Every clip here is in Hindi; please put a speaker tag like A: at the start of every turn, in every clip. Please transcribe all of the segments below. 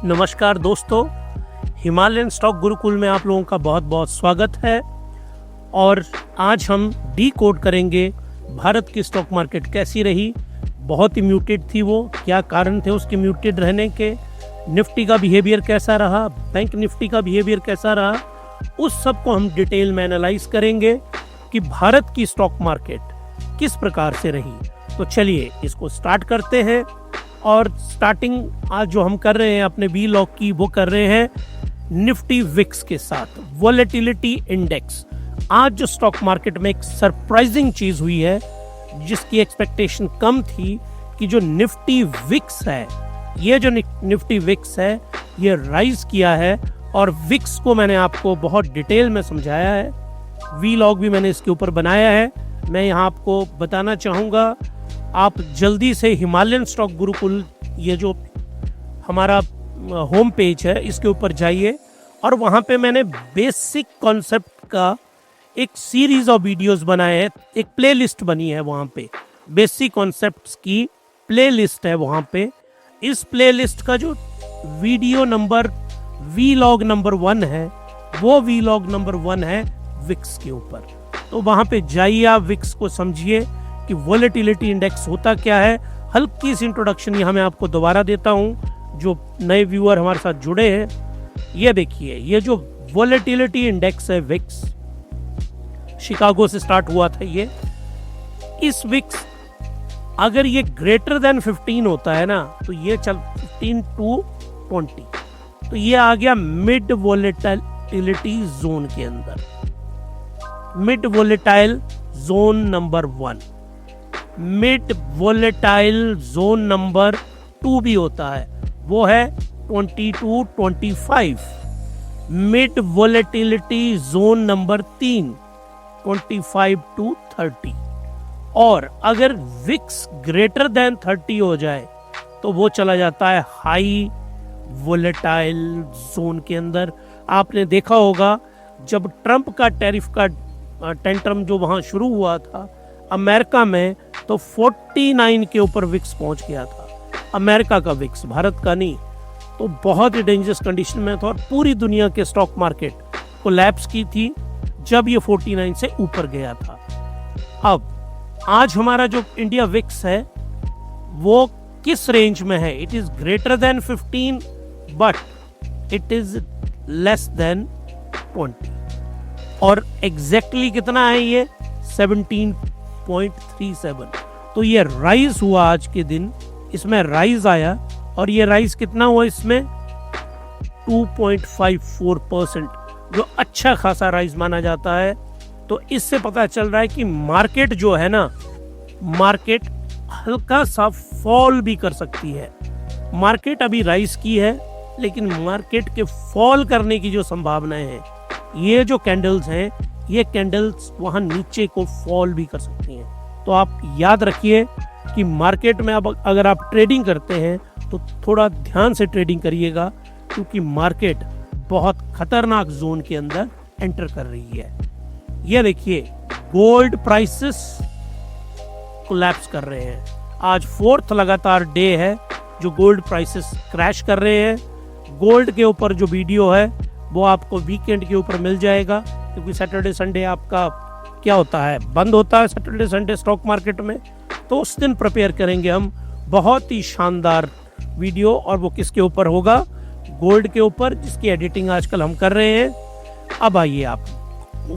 A: नमस्कार दोस्तों, हिमालयन स्टॉक गुरुकुल में आप लोगों का बहुत बहुत स्वागत है। और आज हम डी कोड करेंगे भारत की स्टॉक मार्केट कैसी रही, बहुत ही म्यूटेड थी वो, क्या कारण थे उसके म्यूटेड रहने के, निफ्टी का बिहेवियर कैसा रहा, बैंक निफ्टी का बिहेवियर कैसा रहा, उस सब को हम डिटेल में एनालाइज करेंगे कि भारत की स्टॉक मार्केट किस प्रकार से रही। तो चलिए इसको स्टार्ट करते हैं। और स्टार्टिंग आज जो हम कर रहे हैं अपने वी लॉग की, वो कर रहे हैं निफ्टी विक्स के साथ, वोलेटिलिटी इंडेक्स। आज जो स्टॉक मार्केट में एक सरप्राइजिंग चीज हुई है जिसकी एक्सपेक्टेशन कम थी, कि जो निफ्टी विक्स है, ये जो निफ्टी विक्स है ये राइज किया है। और विक्स को मैंने आपको बहुत डिटेल में समझाया है, वी लॉग भी मैंने इसके ऊपर बनाया है। मैं यहाँ आपको बताना चाहूँगा, आप जल्दी से हिमालयन स्टॉक गुरुकुल, ये जो हमारा होम पेज है, इसके ऊपर जाइए और वहाँ पे मैंने बेसिक कॉन्सेप्ट का एक सीरीज ऑफ वीडियोस बनाए हैं। एक प्लेलिस्ट बनी है वहाँ पे, बेसिक कॉन्सेप्ट्स की प्लेलिस्ट है वहाँ पे। इस प्लेलिस्ट का जो video number vlog number 1 है, वो वी लॉग नंबर 1 है विक्स के ऊपर। तो वहाँ पे जाइए, आप विक्स को समझिए कि वोलेटिलिटी इंडेक्स होता क्या है। हल्की सी इंट्रोडक्शन यहाँ मैं आपको दोबारा देता हूँ, जो नए व्यूअर हमारे साथ जुड़े हैं। ये देखिए, ये जो वोलेटिलिटी इंडेक्स है विक्स, शिकागो से स्टार्ट हुआ था ये। इस विक्स अगर ये ग्रेटर देन 15 होता है ना, तो ये चल 15 to 20, तो ये आ गया मिड वोलेटिलिटी जोन के अंदर, mid volatile zone number 1। Mid volatile zone number 2 भी होता है, वो है 20 to 25। Mid volatility zone number 3 25 to 30। और अगर विक्स ग्रेटर देन 30 हो जाए तो वो चला जाता है हाई वोलेटाइल जोन के अंदर। आपने देखा होगा जब ट्रंप का टैरिफ का टेंट्रम जो वहां शुरू हुआ था अमेरिका में, तो 49 के ऊपर विक्स पहुंच गया था, अमेरिका का विक्स, भारत का नहीं। तो बहुत ही डेंजरस कंडीशन में था और पूरी दुनिया के स्टॉक मार्केट कोलैप्स की थी जब ये 49 से ऊपर गया था। अब आज हमारा जो इंडिया विक्स है वो किस रेंज में है? It is greater than 15 but it is less than 20। और एग्जैक्टली कितना है ये? 17.37। तो ये राइज हुआ आज के दिन, इसमें राइज आया। और ये राइज कितना हुआ इसमें? 2.54%, जो अच्छा खासा राइज माना जाता है। तो इससे पता चल रहा है कि मार्केट जो है ना, मार्केट हल्का सा फॉल भी कर सकती है। मार्केट अभी राइज की है, लेकिन मार्केट के फॉल करने की जो संभावनाएं हैं, ये जो कैंडल्स हैं, ये कैंडल्स वहां नीचे को फॉल भी कर सकती हैं। तो आप याद रखिए कि मार्केट में अब अगर आप ट्रेडिंग करते हैं तो थोड़ा ध्यान से ट्रेडिंग करिएगा, क्योंकि मार्केट बहुत खतरनाक जोन के अंदर एंटर कर रही है। ये देखिए, गोल्ड प्राइसेस कोलैप्स कर रहे हैं। आज 4th लगातार डे है जो गोल्ड प्राइसेस क्रैश कर रहे हैं। गोल्ड के ऊपर जो वीडियो है वो आपको वीकेंड के ऊपर मिल जाएगा, क्योंकि सैटरडे संडे आपका क्या होता है, बंद होता है सैटरडे संडे स्टॉक मार्केट में। तो उस दिन प्रिपेयर करेंगे हम बहुत ही शानदार वीडियो, और वो किसके ऊपर होगा? गोल्ड के ऊपर, जिसकी एडिटिंग आजकल हम कर रहे हैं। अब आइए आप,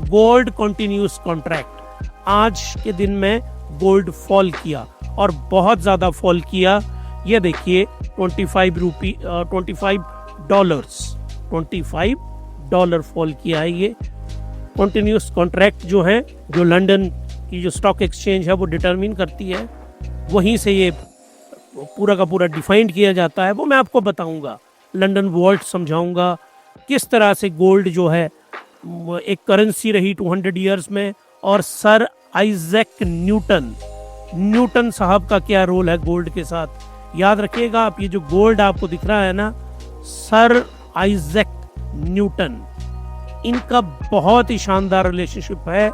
A: गोल्ड कंटिन्यूस कॉन्ट्रैक्ट। आज के दिन में गोल्ड फॉल किया और बहुत ज्यादा फॉल किया। ये देखिए, $25 फॉल किया है। ये कंटिन्यूस कॉन्ट्रैक्ट जो है, जो लंदन की जो स्टॉक एक्सचेंज है वो डिटरमिन करती है, वहीं से ये पूरा का पूरा डिफाइंड किया जाता है। वो मैं आपको बताऊंगा, लंदन वॉल्ट समझाऊंगा, किस तरह से गोल्ड जो है एक करेंसी रही 200 ईयर्स में। और सर आइजैक न्यूटन साहब का क्या रोल है गोल्ड के साथ, याद रखिएगा आप। ये जो गोल्ड आपको दिख रहा है ना, सर आइजैक न्यूटन, इनका बहुत ही शानदार रिलेशनशिप है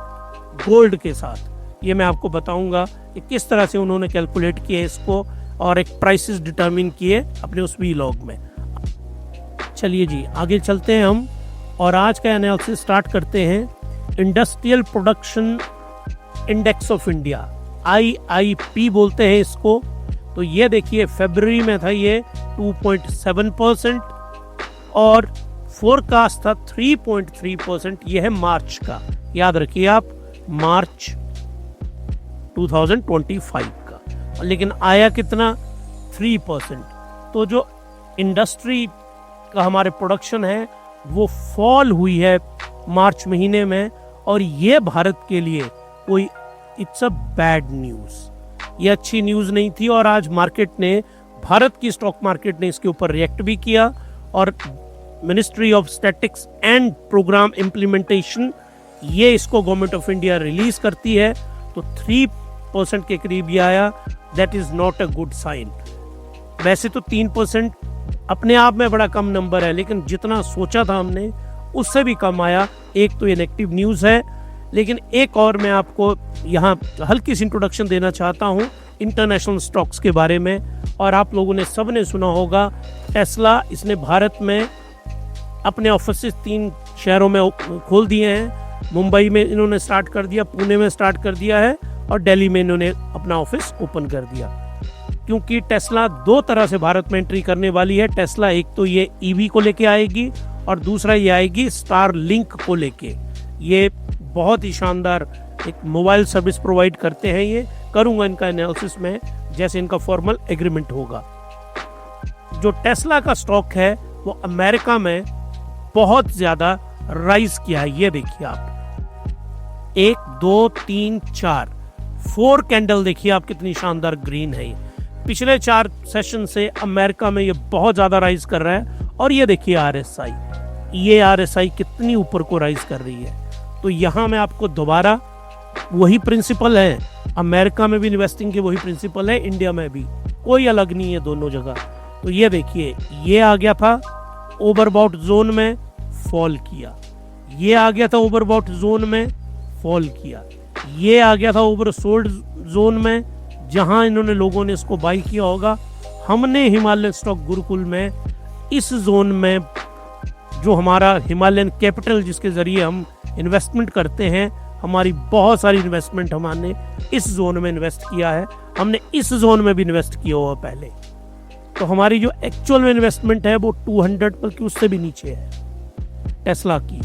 A: गोल्ड के साथ। ये मैं आपको बताऊंगा कि किस तरह से उन्होंने कैलकुलेट किए इसको, और एक प्राइसेस डिटरमिन किए अपने उस वी लॉग में। चलिए जी आगे चलते हैं हम और आज का एनालिसिस स्टार्ट करते हैं। Industrial production index of India, IIP बोलते हैं इसको। तो ये देखिए फरवरी में था ये 2.7% और फोरकास्ट था 3.3%। ये है मार्च का, याद रखिए आप, मार्च 2025 का। लेकिन आया कितना? 3%। तो जो इंडस्ट्री का हमारे प्रोडक्शन है वो फॉल हुई है मार्च महीने में, और ये भारत के लिए कोई इट्स अ बैड न्यूज़, ये अच्छी न्यूज़ नहीं थी। और आज मार्केट ने, भारत की स्टॉक मार्केट ने इसके ऊपर रिएक्ट भी किया और ministry of statics and programme implementation ये इसको गवर्नमेंट ऑफ इंडिया रिलीज करती है, तो 3% के करीब ये आया। That is not a good sign. वैसे तो 3% अपने आप में बड़ा कम नंबर है, लेकिन जितना सोचा था हमने उससे भी कम आया। एक तो ये नेगेटिव न्यूज़ है, लेकिन एक और मैं आपको यहाँ हल्की सी इंट्रोडक्शन देना चाहता हूँ इंटरनेशनल स्टॉक्स के बारे में। और आप लोगों ने सबने सुना होगा टेस्ला, इसने भारत में अपने ऑफिस 3 शहरों में खोल दिए हैं। मुंबई में इन्होंने स्टार्ट कर दिया, पुणे में स्टार्ट कर दिया है और दिल्ली में इन्होंने अपना ऑफिस ओपन कर दिया। क्योंकि टेस्ला 2 तरह से भारत में एंट्री करने वाली है। टेस्ला एक तो ये ईवी को लेके आएगी और दूसरा ये आएगी स्टारलिंक को लेके। ये बहुत ही शानदार एक मोबाइल सर्विस प्रोवाइड करते हैं। ये करूंगा इनका एनालिसिस में जैसे इनका फॉर्मल एग्रीमेंट होगा। जो टेस्ला का स्टॉक है वो अमेरिका में बहुत ज्यादा राइज किया है। ये देखिए आप 1 2 3 4 कैंडल देखिए आप, कितनी शानदार ग्रीन है। ये पिछले 4 सेशन से अमेरिका में ये बहुत ज्यादा राइज कर रहा है। और ये देखिए RSI, ये RSI कितनी ऊपर को राइज कर रही है। तो यहाँ मैं आपको दोबारा वही प्रिंसिपल है, अमेरिका में भी इन्वेस्टिंग के वही प्रिंसिपल है, इंडिया में भी कोई अलग नहीं है दोनों जगह। तो ये देखिए ये आ गया था ओवरबॉट जोन में, फॉल किया। ये आ गया था ओवरबॉट जोन में, फॉल किया। ये आ गया था ओवरसोल्ड जोन में, जहां इन्होंने लोगों ने इसको बाई किया होगा। हमने हिमालयन स्टॉक गुरुकुल में इस जोन में, जो हमारा हिमालयन कैपिटल जिसके जरिए हम इन्वेस्टमेंट करते हैं, हमारी बहुत सारी इन्वेस्टमेंट हमने इस जोन में इन्वेस्ट किया है। हमने इस जोन में भी इन्वेस्ट किया हुआ पहले। तो हमारी जो एक्चुअल में इन्वेस्टमेंट है वो 200 बल्कि उससे भी नीचे है टेस्ला की।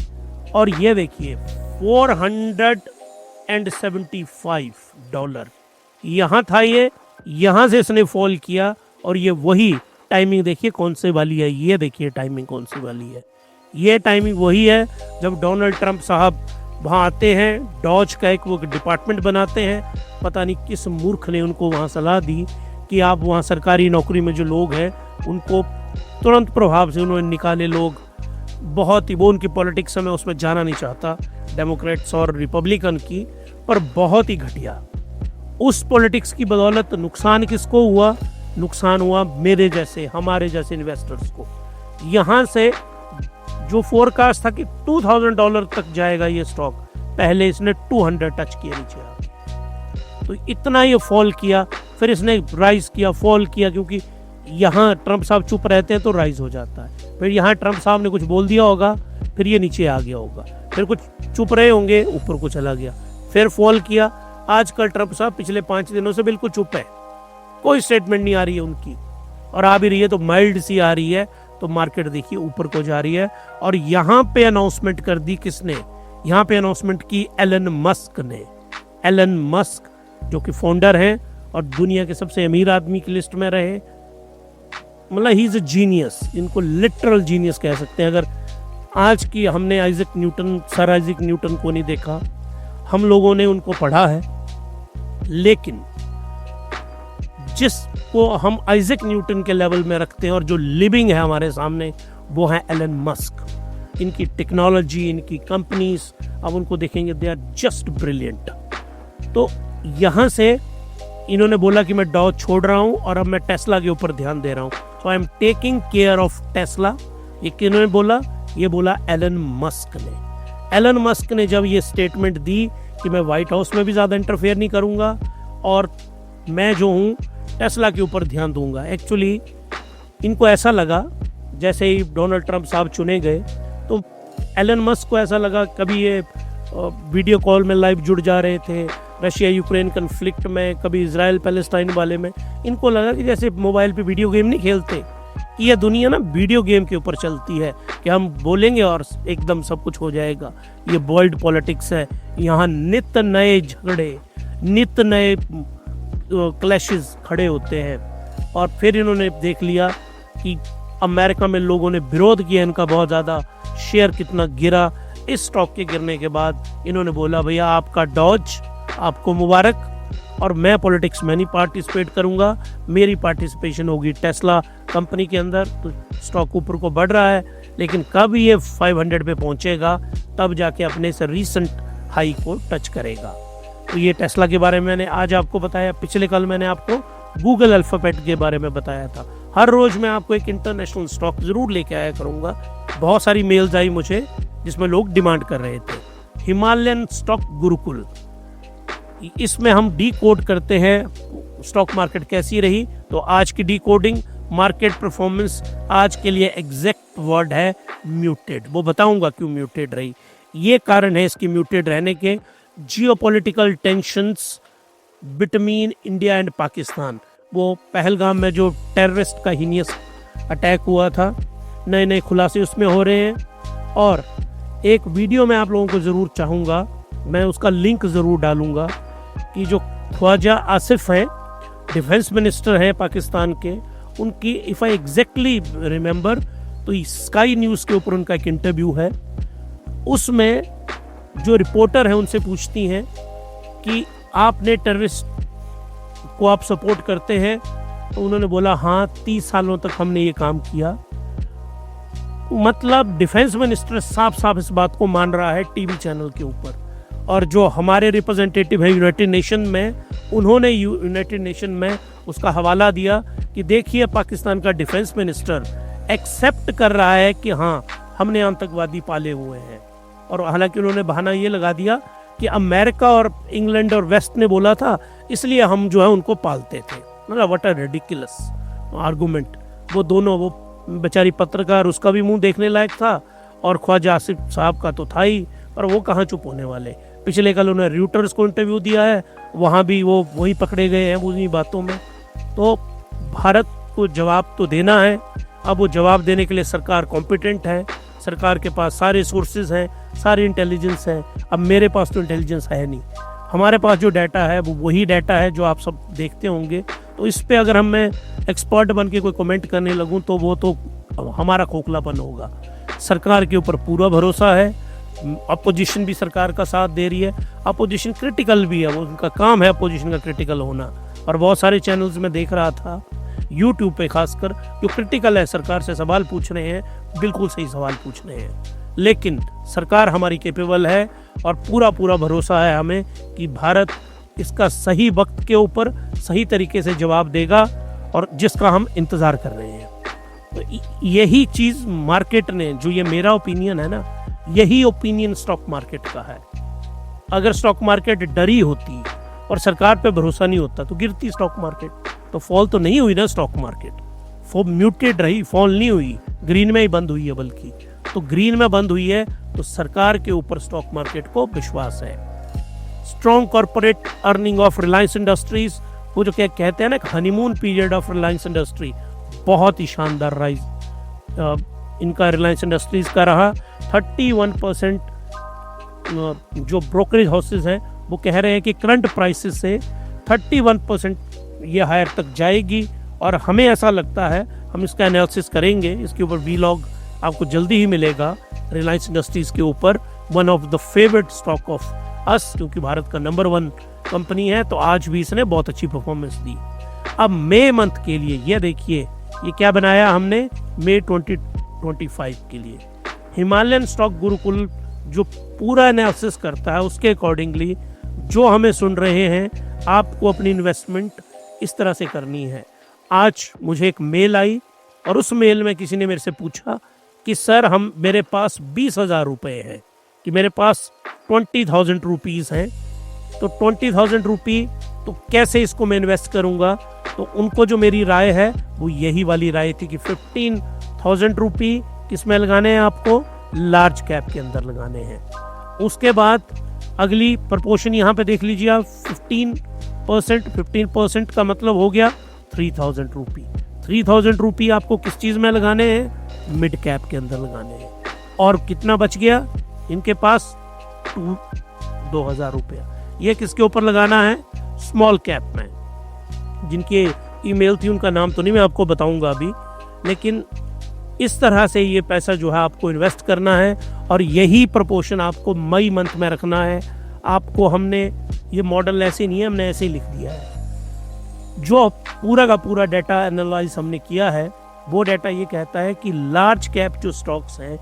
A: और ये देखिए $475 यहाँ था ये, यहाँ से इसने फॉल किया। और ये वही टाइमिंग देखिए कौन से वाली है, ये देखिए टाइमिंग कौन सी वाली है। ये टाइमिंग वही है जब डोनाल्ड ट्रंप साहब वहाँ आते हैं, डॉज का एक वो डिपार्टमेंट बनाते हैं। पता नहीं किस मूर्ख ने उनको वहाँ सलाह दी कि आप वहाँ सरकारी नौकरी में जो लोग हैं उनको तुरंत प्रभाव से उन्होंने निकाले। लोग बहुत ही, वो उनकी पॉलिटिक्स में उसमें जाना नहीं चाहता, डेमोक्रेट्स और रिपब्लिकन की, पर बहुत ही घटिया। उस पॉलिटिक्स की बदौलत नुकसान किसको हुआ? नुकसान हुआ मेरे जैसे, हमारे जैसे इन्वेस्टर्स को। यहाँ से जो फोरकास्ट था कि $2000 तक जाएगा ये स्टॉक, पहले इसने 200 टच किया नीचे आके। तो इतना ये फॉल किया, फिर इसने राइज किया, फॉल किया, क्योंकि यहाँ ट्रंप साहब चुप रहते हैं तो राइज हो जाता है। फिर यहाँ ट्रंप साहब ने कुछ बोल दिया होगा, फिर ये नीचे आ गया होगा। फिर कुछ चुप रहे होंगे, ऊपर को चला गया, फिर फॉल किया। आजकल ट्रंप साहब पिछले 5 दिनों से बिल्कुल चुप है, कोई स्टेटमेंट नहीं आ रही है उनकी, और आ भी रही है तो माइल्ड सी आ रही है। तो मार्केट देखिए ऊपर को जा रही है। और यहाँ पे अनाउंसमेंट कर दी किसने? यहाँ पे अनाउंसमेंट की एलन मस्क ने। एलन मस्क जो कि फाउंडर हैं और दुनिया के सबसे अमीर आदमी की लिस्ट में रहे, मतलब ही इज अ जीनियस, इनको लिटरल जीनियस कह सकते हैं। अगर आज की हमने सर आइजक न्यूटन को नहीं देखा, हम लोगों ने उनको पढ़ा है, लेकिन जिसको हम आइजक न्यूटन के लेवल में रखते हैं और जो लिविंग है हमारे सामने, वो है एलन मस्क। इनकी टेक्नोलॉजी, इनकी कंपनीज, अब उनको देखेंगे, दे आर जस्ट ब्रिलियंट। तो यहाँ से इन्होंने बोला कि मैं डॉ छोड़ रहा हूँ और अब मैं टेस्ला के ऊपर ध्यान दे रहा हूँ। So I am taking care of Tesla. ये किन्होंने बोला? ये बोला एलन मस्क ने। एलन मस्क ने जब ये स्टेटमेंट दी कि मैं व्हाइट हाउस में भी ज़्यादा इंटरफेयर नहीं करूँगा और मैं जो हूँ टेस्ला के ऊपर ध्यान दूंगा, एक्चुअली इनको ऐसा लगा जैसे ही डोनाल्ड ट्रंप साहब चुने गए तो एलन मस्क को ऐसा लगा, कभी ये वीडियो कॉल में लाइव जुड़ जा रहे थे रशिया यूक्रेन कन्फ्लिक्ट में, कभी इजराइल पैलेस्टाइन वाले में, इनको लगा कि जैसे मोबाइल पे वीडियो गेम नहीं खेलते, कि यह दुनिया ना वीडियो गेम के ऊपर चलती है कि हम बोलेंगे और एकदम सब कुछ हो जाएगा। ये वर्ल्ड पॉलिटिक्स है, यहाँ नित्य नए झगड़े, नित्य नए क्लैशेस खड़े होते हैं। और फिर इन्होंने देख लिया कि अमेरिका में लोगों ने विरोध किया इनका बहुत ज़्यादा, शेयर कितना गिरा। इस स्टॉक के गिरने के बाद इन्होंने बोला भैया आपका डॉज, आपको मुबारक, और मैं पॉलिटिक्स में नहीं पार्टिसिपेट करूंगा, मेरी पार्टिसिपेशन होगी टेस्ला कंपनी के अंदर। तो स्टॉक ऊपर को बढ़ रहा है, लेकिन कब ये 500 पे पहुंचेगा तब जाके अपने से रीसेंट हाई को टच करेगा। तो ये टेस्ला के बारे में मैंने आज आपको बताया। पिछले कल मैंने आपको गूगल अल्फाबेट के बारे में बताया था। हर रोज मैं आपको एक इंटरनेशनल स्टॉक जरूर लेके आया करूंगा। बहुत सारी मेल्स आई मुझे जिसमें लोग डिमांड कर रहे थे। हिमालयन स्टॉक गुरुकुल, इसमें हम डी कोड करते हैं स्टॉक मार्केट कैसी रही। तो आज की डी कोडिंग मार्केट परफॉर्मेंस आज के लिए एग्जैक्ट वर्ड है म्यूटेड। वो बताऊंगा क्यों म्यूटेड रही। ये कारण है इसकी म्यूटेड रहने के, geopolitical tensions between India and Pakistan. वो पहलगाम में जो टेररिस्ट का हीनियस अटैक हुआ था, नए नए खुलासे उसमें हो रहे हैं। और एक वीडियो मैं आप लोगों को ज़रूर चाहूँगा, मैं उसका लिंक ज़रूर डालूँगा, कि जो ख्वाजा आसिफ हैं, डिफेंस मिनिस्टर हैं पाकिस्तान के, उनकी इफ़ आई एग्जैक्टली रिमेंबर तो स्काई न्यूज़ के ऊपर उनका एक इंटरव्यू है। उसमें जो रिपोर्टर हैं उनसे पूछती हैं कि आपने टेररिस्ट को आप सपोर्ट करते हैं? तो उन्होंने बोला हाँ, 30 सालों तक हमने ये काम किया। मतलब डिफेंस मिनिस्टर साफ साफ इस बात को मान रहा है टीवी चैनल के ऊपर। और जो हमारे रिप्रेजेंटेटिव है यूनाइटेड नेशन में, उन्होंने यूनाइटेड नेशन में उसका हवाला दिया कि देखिए पाकिस्तान का डिफेंस मिनिस्टर एक्सेप्ट कर रहा है कि हाँ हमने आतंकवादी पाले हुए हैं। और हालांकि उन्होंने बहाना ये लगा दिया कि अमेरिका और इंग्लैंड और वेस्ट ने बोला था इसलिए हम जो है उनको पालते थे। मतलब व्हाट अ रिडिकुलस आर्गुमेंट। वो दोनों, वो बेचारी पत्रकार, उसका भी मुंह देखने लायक था और ख्वाजा आसिफ साहब का तो था ही, पर वो कहाँ चुप होने वाले। पिछले कल उन्होंने रॉयटर्स को इंटरव्यू दिया है, वहाँ भी वो वही पकड़े गए हैं उन्हीं बातों में। तो भारत को जवाब तो देना है। अब वो जवाब देने के लिए सरकार कॉम्पिटेंट है, सरकार के पास सारे सोर्सेज हैं, सारी इंटेलिजेंस है। अब मेरे पास तो इंटेलिजेंस है नहीं, हमारे पास जो डाटा है वो वही डाटा है जो आप सब देखते होंगे। तो इस पे अगर मैं एक्सपर्ट बन के कोई कमेंट करने लगूं तो वो तो हमारा खोखलापन होगा। सरकार के ऊपर पूरा भरोसा है, अपोजिशन भी सरकार का साथ दे रही है, अपोजिशन क्रिटिकल भी है, वो उनका काम है अपोजिशन का क्रिटिकल होना। और बहुत सारे चैनल्स में देख रहा था यूट्यूब पे खासकर, जो क्रिटिकल है, सरकार से सवाल पूछ रहे हैं, बिल्कुल सही सवाल पूछ रहे हैं, लेकिन सरकार हमारी कैपेबल है और पूरा पूरा भरोसा है हमें कि भारत इसका सही वक्त के ऊपर सही तरीके से जवाब देगा, और जिसका हम इंतज़ार कर रहे हैं। तो यही चीज़ मार्केट ने, जो ये मेरा ओपिनियन है ना, यही ओपिनियन स्टॉक मार्केट का है। अगर स्टॉक मार्केट डरी होती और सरकार पे भरोसा नहीं होता तो गिरती स्टॉक मार्केट, तो फॉल तो नहीं हुई ना स्टॉक मार्केट, वो म्यूटेड रही, फॉल नहीं हुई, ग्रीन में ही बंद हुई है। बल्कि तो ग्रीन में बंद हुई है तो सरकार के ऊपर स्टॉक मार्केट को विश्वास है। Strong corporate earning of Reliance industries, वो जो क्या कहते हैं ना honeymoon period of Reliance industry, बहुत ही शानदार राइज इनका रिलायंस इंडस्ट्रीज का रहा। 31% जो ब्रोकरेज हाउसेज हैं वो कह रहे हैं कि करंट प्राइसेस से 31% ये हायर तक जाएगी। और हमें ऐसा लगता है, हम इसका एनालिसिस करेंगे, इसके ऊपर वीलॉग आपको जल्दी ही मिलेगा रिलायंस इंडस्ट्रीज के ऊपर। One of the favourite stock of us, क्योंकि भारत का नंबर 1 कंपनी है, तो आज भी इसने बहुत अच्छी परफॉर्मेंस दी। अब मई मंथ के लिए ये देखिए, ये क्या बनाया हमने मई 2025 के लिए। हिमालयन स्टॉक गुरुकुल जो पूरा एनालिसिस करता है, उसके अकॉर्डिंगली जो हमें सुन रहे हैं, आपको अपनी इन्वेस्टमेंट इस तरह से करनी है। आज मुझे एक मेल आई और उस मेल में किसी ने मेरे से पूछा कि सर मेरे पास 20,000 रुपये हैं, कि मेरे पास 20,000 रुपीज़ हैं, तो 20,000 रुपये तो कैसे इसको मैं इन्वेस्ट करूंगा। तो उनको जो मेरी राय है वो यही वाली राय थी कि ₹1000 किस में लगाने हैं आपको? लार्ज कैप के अंदर लगाने हैं। उसके बाद अगली प्रपोर्शन यहाँ पे देख लीजिए आप, 15%। 15% का मतलब हो गया ₹3000। ₹3000 आपको किस चीज में लगाने हैं? मिड कैप के अंदर लगाने हैं। और कितना बच गया इनके पास? ₹2000। ये किसके ऊपर लगाना है? स्मॉल कैप में। जिनके ईमेल थी उनका नाम तो नहीं मैं आपको बताऊंगा अभी, लेकिन इस तरह से ये पैसा जो है आपको इन्वेस्ट करना है और यही प्रपोर्शन आपको मई मंथ में रखना है। आपको हमने ये मॉडल ऐसे नहीं है, हमने ऐसे ही लिख दिया है। जो पूरा का पूरा डाटा एनालाइज हमने किया है वो डाटा ये कहता है कि लार्ज कैप जो स्टॉक्स हैं,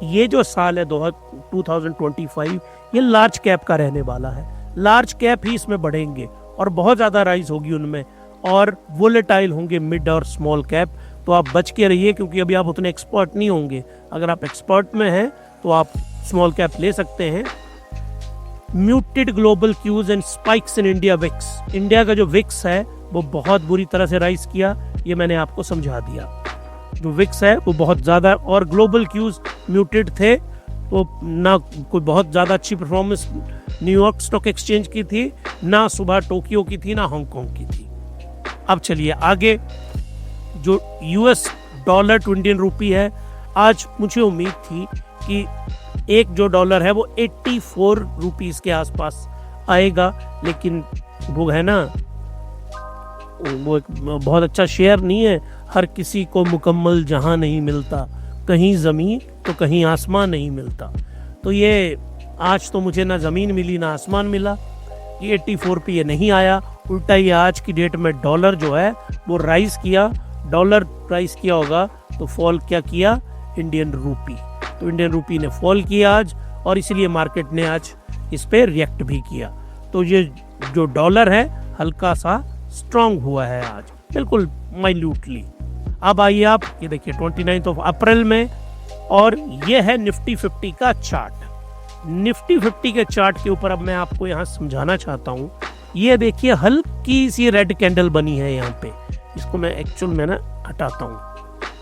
A: ये जो साल है 2025, ये लार्ज कैप का रहने वाला है। लार्ज कैप ही इसमें बढ़ेंगे और बहुत ज़्यादा राइज होगी उनमें, और वोलेटाइल होंगे मिड और स्मॉल कैप। तो आप बच के रहिए, क्योंकि अभी आप उतने एक्सपर्ट नहीं होंगे। अगर आप एक्सपर्ट में हैं तो आप स्मॉल कैप ले सकते हैं। Muted global cues and spikes in India VIX. India का जो विक्स है वो बहुत बुरी तरह से राइज किया, ये मैंने आपको समझा दिया। जो विक्स है वो बहुत ज़्यादा, और ग्लोबल क्यूज म्यूटेड थे, तो ना कोई बहुत ज़्यादा अच्छी परफॉर्मेंस न्यूयॉर्क स्टॉक एक्सचेंज की थी, ना सुबह टोक्यो की थी, ना हांगकांग की थी। अब चलिए आगे, जो US dollar to Indian rupee है, आज मुझे उम्मीद थी कि एक जो डॉलर है वो 84 रुपीस के आसपास आएगा, लेकिन वो है ना, वो एक बहुत अच्छा शेयर नहीं है। हर किसी को मुकम्मल जहां नहीं मिलता, कहीं ज़मीन तो कहीं आसमान नहीं मिलता। तो ये आज तो मुझे ना ज़मीन मिली ना आसमान मिला, ये 84 पे ये नहीं आया। उल्टा ये आज की डेट में डॉलर जो है वो राइज किया। डॉलर राइज किया होगा तो फॉल क्या किया? Indian rupee. तो इंडियन रूपी ने फॉल किया आज, और इसलिए मार्केट ने आज इस पे रिएक्ट भी किया। तो ये जो डॉलर है हल्का सा स्ट्रांग हुआ है आज, बिल्कुल माइन्यूटली। अब आइए आप ये देखिए 29 अप्रैल में, और ये है निफ्टी 50 का चार्ट। निफ्टी 50 के चार्ट के ऊपर अब मैं आपको यहाँ समझाना चाहता हूँ। ये देखिए हल्की सी रेड कैंडल बनी है यहाँ पे, इसको मैं एक्चुअल में ना हटाता हूँ।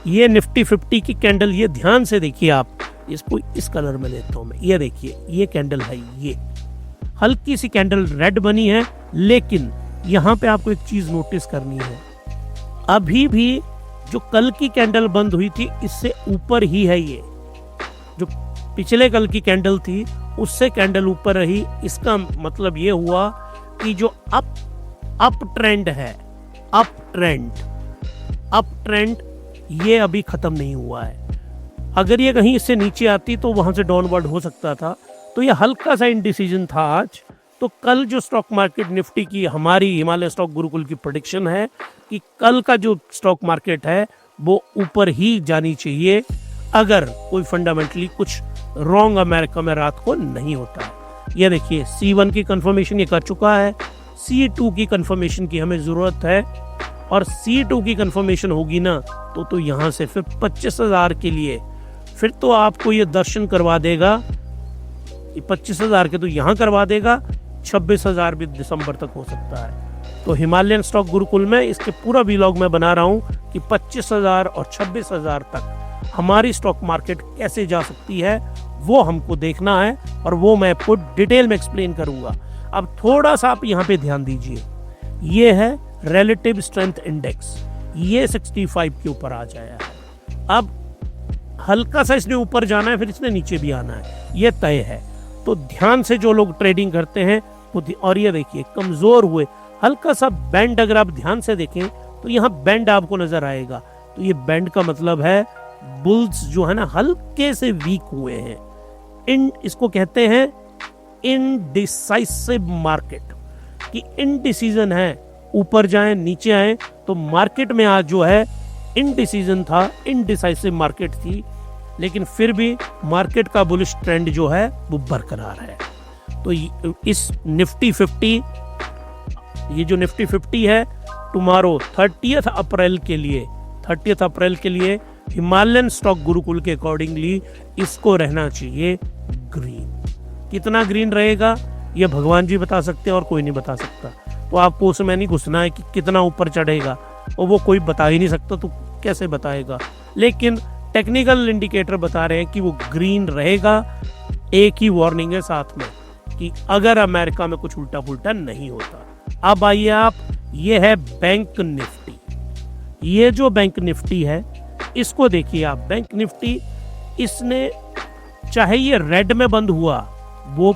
A: ये निफ्टी 50 की कैंडल, ये ध्यान से देखिए आप, इसको इस कलर में लेता हूँ मैं। ये देखिए ये कैंडल है, ये हल्की सी कैंडल रेड बनी है, लेकिन यहाँ पे आपको एक चीज नोटिस करनी है, अभी भी जो कल की कैंडल बंद हुई थी इससे ऊपर ही है। ये जो पिछले कल की कैंडल थी उससे कैंडल ऊपर रही। इसका मतलब ये हुआ कि जो अप ट्रेंड है, अप ट्रेंड ये अभी खत्म नहीं हुआ है। अगर ये कहीं इससे नीचे आती तो वहां से डाउनवर्ड हो सकता था। तो ये हल्का सा इंडिसीजन था आज। तो कल जो स्टॉक मार्केट निफ्टी की, हमारी हिमालय स्टॉक गुरुकुल की प्रेडिक्शन है कि कल का जो स्टॉक मार्केट है वो ऊपर ही जानी चाहिए, अगर कोई फंडामेंटली कुछ रॉन्ग अमेरिका में रात को नहीं होता है। ये देखिए C1 की कंफर्मेशन ये कर चुका है, C2 की कंफर्मेशन की हमें जरूरत है, और C2 की कंफर्मेशन होगी ना तो यहाँ से फिर 25,000 के लिए फिर तो आपको ये दर्शन करवा देगा। 25,000 के तो यहाँ करवा देगा, 26,000 भी दिसंबर तक हो सकता है। तो हिमालयन स्टॉक गुरुकुल में इसके पूरा व्लॉग मैं बना रहा हूँ कि 25,000 और 26,000 तक हमारी स्टॉक मार्केट कैसे जा सकती है, वो हमको देखना है, और वो मैं आपको डिटेल में एक्सप्लेन करूंगा। अब थोड़ा सा आप यहाँ पे ध्यान दीजिए, ये है रिलेटिव स्ट्रेंथ इंडेक्स, ये 65 के ऊपर आ जाया है। अब हल्का सा इसने ऊपर जाना है, फिर इसने नीचे भी आना है, ये तय है। तो ध्यान से जो लोग ट्रेडिंग करते हैं और ये देखिए कमजोर हुए, हल्का सा बैंड अगर आप ध्यान से देखें तो यहाँ बैंड आपको नजर आएगा। तो ये बैंड का मतलब है बुल्स जो है ना हल्के से वीक हुए हैं। इसको कहते हैं इनडिसाइसिव मार्केट, कि इनडिसीजन है, ऊपर जाएं नीचे आए। तो मार्केट में आज जो है इनडिसीजन था, इनडिसाइसिव मार्केट थी, लेकिन फिर भी मार्केट का बुलिश ट्रेंड जो है वो बरकरार है। तो इस निफ्टी 50, ये जो निफ्टी 50 है, टुमारो 30 अप्रैल के लिए हिमालयन स्टॉक गुरुकुल के अकॉर्डिंगली इसको रहना चाहिए ग्रीन। कितना ग्रीन रहेगा ये भगवान जी बता सकते हैं और कोई नहीं बता सकता। तो आपको उसमें नहीं घुसना है कि कितना ऊपर चढ़ेगा, और वो कोई बता ही नहीं सकता। तो कैसे बताएगा, लेकिन टेक्निकल इंडिकेटर बता रहे हैं कि वो ग्रीन रहेगा। एक ही वार्निंग है साथ में कि अगर अमेरिका में कुछ उल्टा पुल्टा नहीं होता। अब आइए आप, ये है बैंक निफ्टी। ये जो बैंक निफ्टी है इसको देखिए आप। बैंक निफ्टी इसने, चाहे ये रेड में बंद हुआ, वो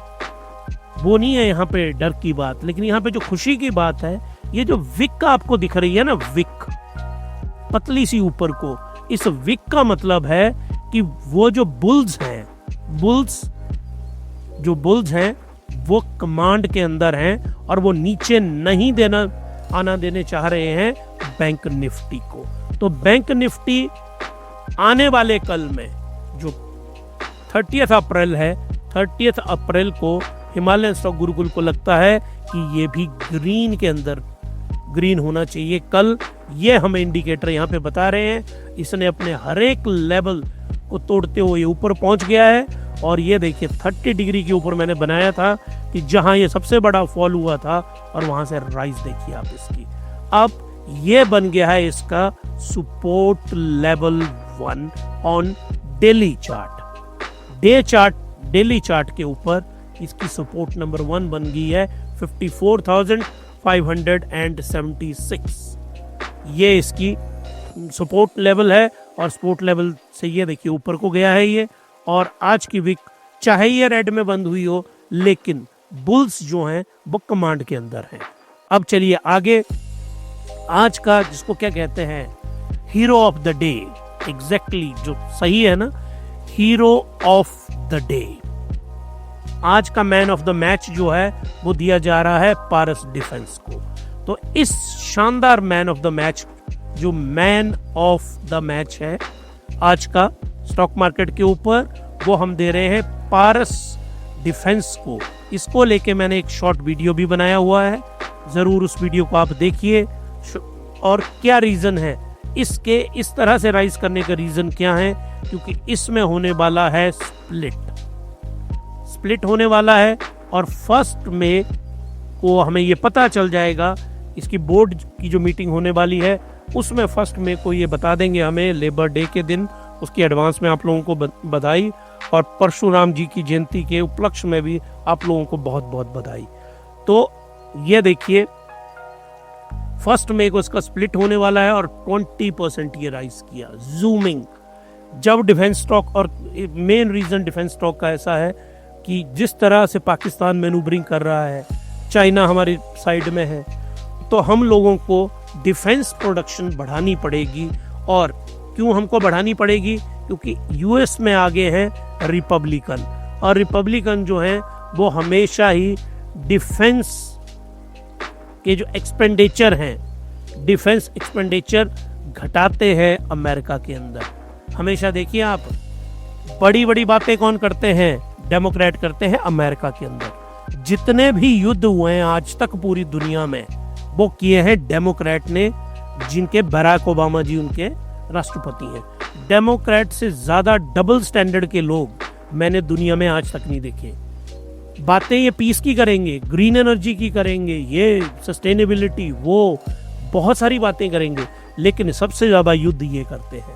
A: नहीं है यहाँ पे डर की बात, लेकिन यहाँ पे जो खुशी की बात है, ये जो विक आपको दिख रही है ना, विक पतली सी ऊपर को, इस विक का मतलब है कि वो जो बुल्स हैं वो कमांड के अंदर हैं और वो नीचे नहीं आना देने चाह रहे हैं बैंक निफ्टी को। तो बैंक निफ्टी आने वाले कल में जो 30 अप्रैल है, 30 अप्रैल को हिमालयन स्टॉक गुरुकुल को लगता है कि ये भी ग्रीन के अंदर, ग्रीन होना चाहिए कल। ये हमें इंडिकेटर यहाँ पे बता रहे हैं। इसने अपने हर एक लेवल को तोड़ते हुए ऊपर पहुंच गया है। और ये देखिए 30 डिग्री के ऊपर मैंने बनाया था कि जहां ये सबसे बड़ा फॉल हुआ था, और वहां से राइज देखिए आप इसकी। अब ये बन गया है इसका support level 1 on daily chart. Daily chart के ऊपर इसकी सपोर्ट नंबर 1 बन गई है 54,576। ये इसकी सपोर्ट लेवल है, और सपोर्ट लेवल से ये देखिए ऊपर को गया है ये। और आज की वीक चाहे ये रेड में बंद हुई हो, लेकिन बुल्स जो हैं वो कमांड के अंदर हैं। अब चलिए आगे, आज का जिसको क्या कहते हैं, hero of the day, exactly जो सही है ना, हीरो ऑफ द डे। आज का मैन ऑफ द मैच जो है वो दिया जा रहा है पारस डिफेंस को। तो इस शानदार मैन ऑफ द मैच, जो मैन ऑफ द मैच है आज का स्टॉक मार्केट के ऊपर, वो हम दे रहे हैं पारस डिफेंस को। इसको लेके मैंने एक शॉर्ट वीडियो भी बनाया हुआ है, जरूर उस वीडियो को आप देखिए। और क्या रीजन है इसके इस तरह से राइज करने का, रीजन क्या है, क्योंकि इसमें होने वाला है स्प्लिट होने वाला है। और 1 मई को हमें ये पता चल जाएगा, इसकी बोर्ड की जो मीटिंग होने वाली है उसमें 1 मई को ये बता देंगे हमें, लेबर डे के दिन। उसकी एडवांस में आप लोगों को बधाई, और परशुराम जी की जयंती के उपलक्ष्य में भी आप लोगों को बहुत बहुत बधाई। तो ये देखिए 1 मई को इसका स्प्लिट होने वाला है, और 20% ये राइज किया, जूमिंग। जब डिफेंस स्टॉक, और मेन रीजन डिफेंस स्टॉक का ऐसा है कि जिस तरह से पाकिस्तान मैनूवरिंग कर रहा है, चाइना हमारी साइड में है, तो हम लोगों को डिफेंस प्रोडक्शन बढ़ानी पड़ेगी। और क्यों हमको बढ़ानी पड़ेगी, क्योंकि यूएस में आगे हैं रिपब्लिकन, और रिपब्लिकन जो हैं वो हमेशा ही डिफेंस के जो एक्सपेंडिचर हैं, डिफेंस एक्सपेंडिचर घटाते हैं अमेरिका के अंदर। हमेशा देखिए आप, बड़ी बड़ी बातें कौन करते हैं, डेमोक्रेट करते हैं अमेरिका के अंदर। जितने भी युद्ध हुए हैं आज तक पूरी दुनिया में, वो किए हैं डेमोक्रेट ने, जिनके बराक ओबामा जी उनके राष्ट्रपति हैं। डेमोक्रेट से ज्यादा डबल स्टैंडर्ड के लोग मैंने दुनिया में आज तक नहीं देखे। बातें ये पीस की करेंगे, ग्रीन एनर्जी की करेंगे, ये सस्टेनेबिलिटी, वो बहुत सारी बातें करेंगे, लेकिन सबसे ज्यादा युद्ध ये करते हैं।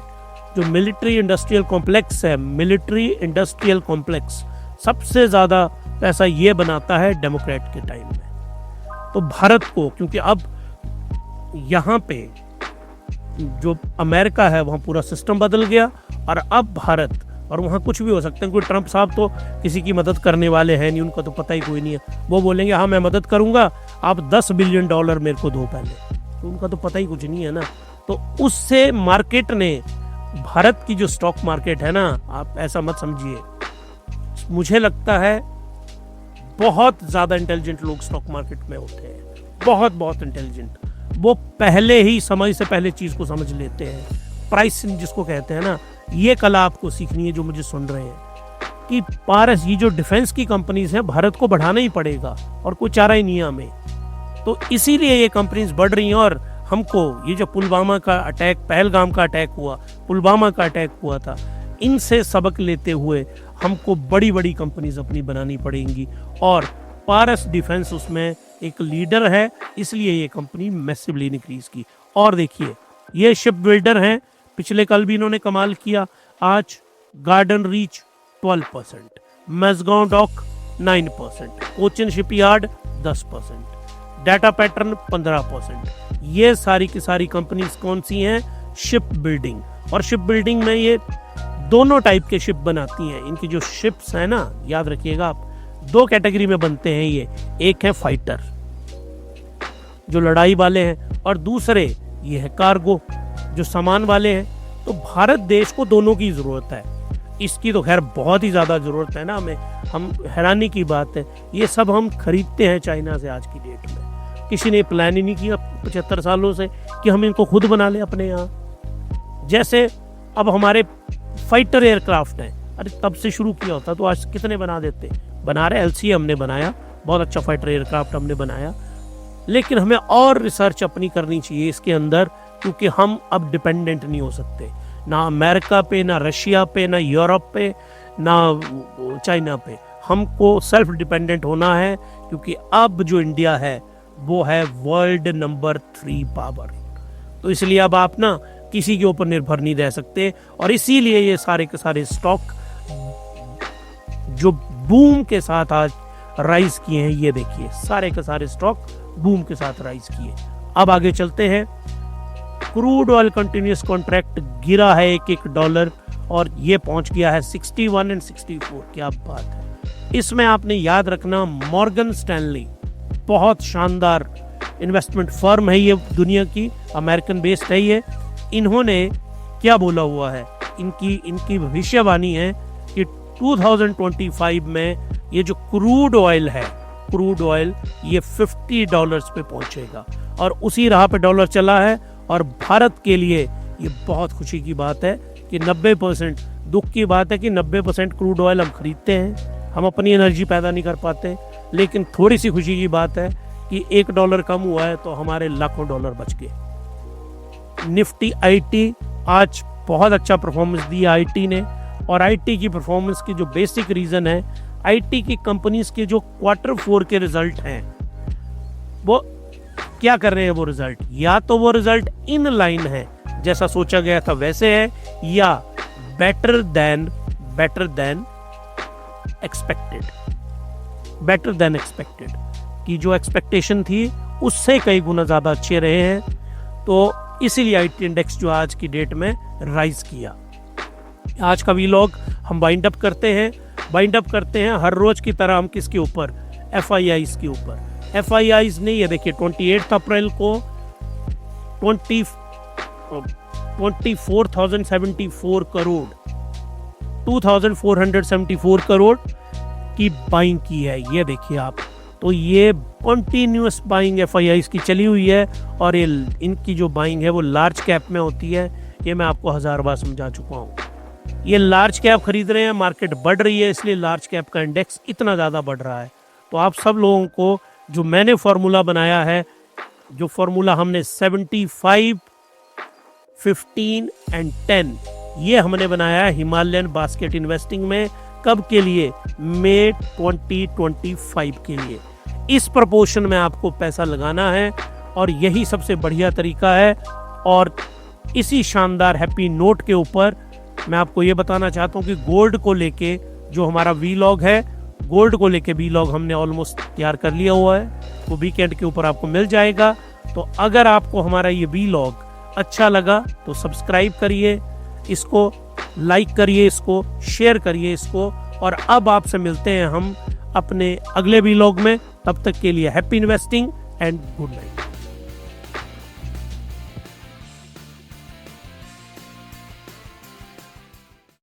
A: जो मिलिट्री इंडस्ट्रियल कॉम्प्लेक्स है, मिलिट्री इंडस्ट्रियल कॉम्प्लेक्स सबसे ज्यादा पैसा ये बनाता है डेमोक्रेट के टाइम में। तो भारत को, क्योंकि अब यहाँ पे जो अमेरिका है वहाँ पूरा सिस्टम बदल गया, और अब भारत, और वहाँ कुछ भी हो सकता है। कोई ट्रंप साहब तो किसी की मदद करने वाले हैं नहीं, उनका तो पता ही कोई नहीं है। वो बोलेंगे हाँ मैं मदद करूंगा, आप $10 बिलियन मेरे को दो पहले, तो उनका तो पता ही कुछ नहीं है ना। तो उससे मार्केट ने, भारत की जो स्टॉक मार्केट है ना, आप ऐसा मत समझिए, मुझे लगता है बहुत ज्यादा इंटेलिजेंट लोग स्टॉक मार्केट में होते हैं, बहुत इंटेलिजेंट। वो पहले ही, समय से पहले चीज को समझ लेते हैं। प्राइसिंग जिसको कहते हैं ना, ये कला आपको सीखनी है जो मुझे सुन रहे हैं, कि पारस, ये जो डिफेंस की कंपनीज हैं, भारत को बढ़ाना ही पड़ेगा और कोई चारा ही नहीं है हमें। तो इसीलिए ये कंपनीज बढ़ रही हैं। और हमको ये जो पुलवामा का अटैक, पहलगाम का अटैक हुआ, पुलवामा का अटैक हुआ था, इनसे सबक लेते हुए हमको बड़ी बड़ी कंपनीज अपनी बनानी पड़ेंगी। और पारस डिफेंस उसमें एक लीडर है, इसलिए ये कंपनी मैसिवली इंक्रीज की। और देखिए ये शिप बिल्डर हैं, पिछले कल भी इन्होंने कमाल किया। आज garden reach 12%, Mazagon dock 9%, Cochin shipyard 10%, data pattern 15%। ये सारी की सारी कंपनीज कौन सी हैं? Ship building. और शिप बिल्डिंग में ये दोनों टाइप के शिप बनाती हैं। इनकी जो शिप्स हैं ना, याद रखिएगा आप, दो कैटेगरी में बनते हैं ये। एक है फाइटर जो लड़ाई वाले हैं, और दूसरे ये है कार्गो जो सामान वाले हैं। तो भारत देश को दोनों की जरूरत है। इसकी तो खैर बहुत ही ज्यादा जरूरत है ना हमें। हम हैरानी की बात है, ये सब हम खरीदते हैं चाइना से आज की डेट में। किसी ने प्लान ही नहीं किया 75 सालों से कि हम इनको खुद बना लें अपने यहाँ। जैसे अब हमारे फाइटर एयरक्राफ्ट हैं, अरे तब से शुरू किया होता तो आज कितने बना देते। बना रहे, LCA हमने बनाया, बहुत अच्छा फाइटर एयरक्राफ्ट हमने बनाया। लेकिन हमें और रिसर्च अपनी करनी चाहिए इसके अंदर, क्योंकि हम अब डिपेंडेंट नहीं हो सकते ना अमेरिका पे, ना रशिया पे, ना यूरोप पे, ना चाइना पे। हमको सेल्फ डिपेंडेंट होना है, क्योंकि अब जो इंडिया है वो है वर्ल्ड नंबर 3 पावर। तो इसलिए अब आप ना किसी के ऊपर निर्भर नहीं रह सकते। और इसीलिए ये सारे के सारे स्टॉक जो बूम के साथ आज राइज किए हैं, ये देखिए सारे के सारे स्टॉक बूम के साथ राइज किए। अब आगे चलते हैं। क्रूड ऑयल कंटिन्यूस कॉन्ट्रैक्ट गिरा है $1 और ये पहुंच गया है 61 और 64। क्या बात है। इसमें आपने याद रखना, मॉर्गन स्टैनली बहुत शानदार इन्वेस्टमेंट फर्म है, ये दुनिया की अमेरिकन बेस्ड है ये। इन्होंने क्या बोला हुआ है, इनकी भविष्यवाणी है कि 2025 में ये जो क्रूड ऑयल है, क्रूड ऑयल ये $50 पे पहुंचेगा। और उसी राह पे डॉलर चला है। और भारत के लिए ये बहुत खुशी की बात है कि 90%, दुख की बात है कि 90% क्रूड ऑयल हम खरीदते हैं, हम अपनी एनर्जी पैदा नहीं कर पाते। लेकिन थोड़ी सी खुशी की बात है कि $1 कम हुआ है तो हमारे लाखों डॉलर बच गए। निफ्टी IT आज बहुत अच्छा परफॉर्मेंस दिया IT ने। और IT की परफॉर्मेंस की जो बेसिक रीजन है, IT की कंपनीज के जो Q4 के रिजल्ट हैं, वो क्या कर रहे हैं? वो रिजल्ट या तो वो रिजल्ट इन लाइन है जैसा सोचा गया था वैसे है, या better than expected. Better than expected की जो एक्सपेक्टेशन थी उससे कई गुना ज्यादा अच्छे रहे हैं। तो इसीलिए IT इंडेक्स जो आज की डेट में राइज किया। आज का व्लॉग हम वाइंड अप करते हैं हर रोज की तरह। हम किसके ऊपर? FIIs के ऊपर। FIIs ने ये देखिए 28 अप्रैल को 24,074 करोड़ 2,474 करोड़ की बाइंग की है। ये देखिए आप, तो ये कंटिन्यूअस बाइंग FIIs की चली हुई है। और ये इनकी जो बाइंग है वो लार्ज कैप में होती है। ये मैं आपको 1000 बार समझा चुका हूँ। ये लार्ज कैप खरीद रहे हैं, मार्केट बढ़ रही है, इसलिए लार्ज कैप का इंडेक्स इतना ज़्यादा बढ़ रहा है। तो आप सब लोगों को जो मैंने फॉर्मूला बनाया है, जो फॉर्मूला हमने 75, 15 एंड 10, ये हमने बनाया है हिमालयन बास्केट इन्वेस्टिंग में। कब के लिए? मई 2025 के लिए। इस प्रपोर्शन में आपको पैसा लगाना है और यही सबसे बढ़िया तरीका है। और इसी शानदार हैप्पी नोट के ऊपर मैं आपको ये बताना चाहता हूँ कि गोल्ड को लेके जो हमारा व्लॉग है, गोल्ड को लेके व्लॉग हमने ऑलमोस्ट तैयार कर लिया हुआ है, वो वीकेंड के ऊपर आपको मिल जाएगा। तो अगर आपको हमारा ये व्लॉग अच्छा लगा तो सब्सक्राइब करिए, इसको लाइक करिए, इसको शेयर करिए इसको। और अब आपसे मिलते हैं हम अपने अगले व्लॉग में। तब तक के लिए happy investing and good night.